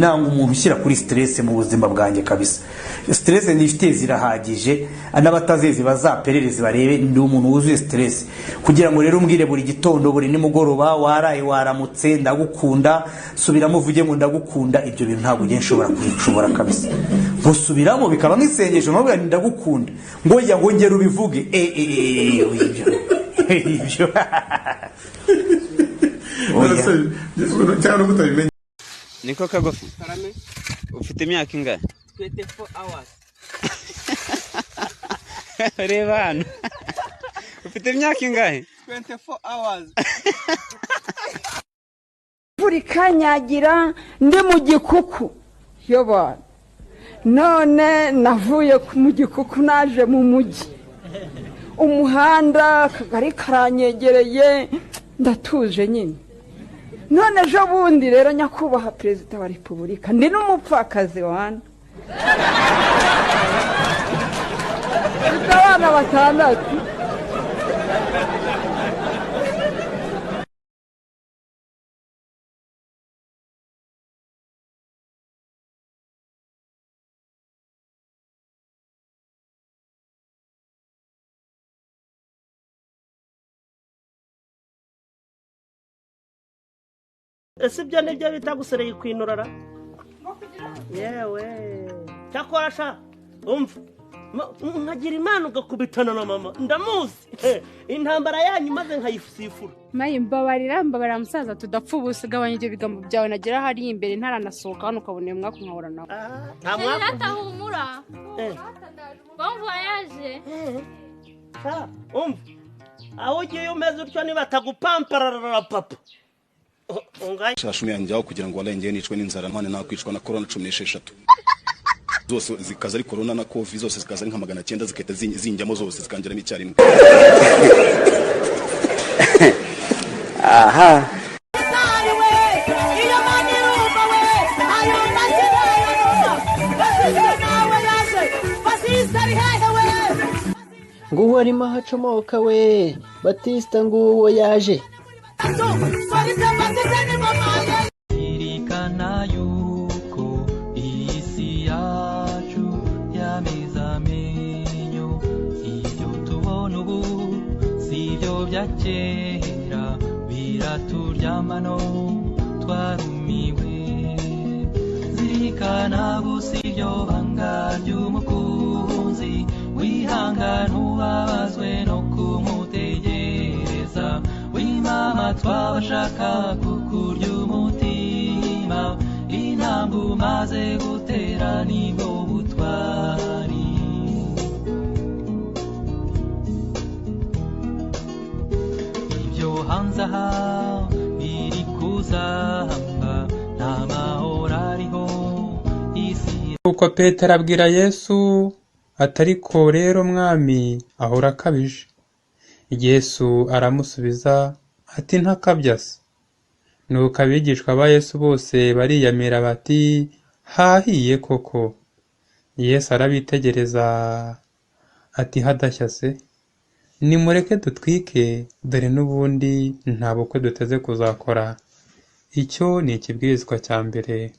Nanga umuntu ushyira kuri stress mu buzima bwanjye kabisa. Stress nifite zirahagije, anabatazezi bazaperereze barebe ndi umuntu wuzuye stress. Kugira ngo rero umbwire buri gitondo buri nimugoroba waraye waramutse ndagukunda, subiramo uvuge ngo ndagukunda, ibyo bintu ntabwo ngiye nshobora kabisa. Gusubiramo bikaba nk'isengesho ntabwo ndagukunda. Ngo ya ngo ngere ubivuge ibyo. Cyangwa mutabimenye. Niko kagofi. Ufite imyaka ingahe? 24 hours. Reba hano. Ufite imyaka ingahe? 24 hours. Buri kanyagira ndi mu gikuku. Yoba. None navuye mu gikuku naje mu mujyi. Umuhanda kagari karanyegereye ndatuje nyine. None ejo bundi rero nyakubahwa perezida wa repubulika ndi n'umupfakazi wana abana batandatu. Ese byo nibyo bita gusereye kwinurara? Yewe. Cyakora sha umva. Nkagira imana ugakubitana na mama. Ndamuzi. Intambara yanyu maze nkayisifura. Mayi mbabarira musaza tudapfa ubusugabanye ibyo bigambo byawe nagira hari imbere ntaranasohoka hano ukabone mwako nkahora nawe. Nta mwako. Atahumura. Bon voyage. Umva. Aho ugiye umeze utyo niba atagupamparara papa. Shashumi yanjyaho kugira ngo warengeye nicwe n'inzara mpane nakwicwa na corona 16 zose zikaza ari corona na covid zose zikaza ari nka 900 zikahita zinjyamo zose zikangira n'icyarimwe. Aha. Nguwo arimo hacomoka we Batista nguwo yaje. Irikana yuko isi yacu yameze amenyo, ibyo tubona ubu sibyo bya kera, biraturyamano twarumiwe. Zirikana gusa ibyo banga ry'umukunzi, wihangana ubabazwe no kumutegereza. Mama twabashaka kukurya umutima, intambwe umaze gutera nibwo butwari. Ibyo hanze aha biri kuzamba nta mahoro ariho isi. Uko Petero abwira Yesu atariko rero mwami ahora akabije. Yesu aramusubiza ati ntakabya se. Nuko abigishwa ba Yesu bose bariyamira bati hahiye koko. Yesu arabitegereza ati hadashya se. Nimureke dutwike dore n'ubundi nta bukwe duteze kuzakora. Icyo ni ikibwirizwa cya mbere.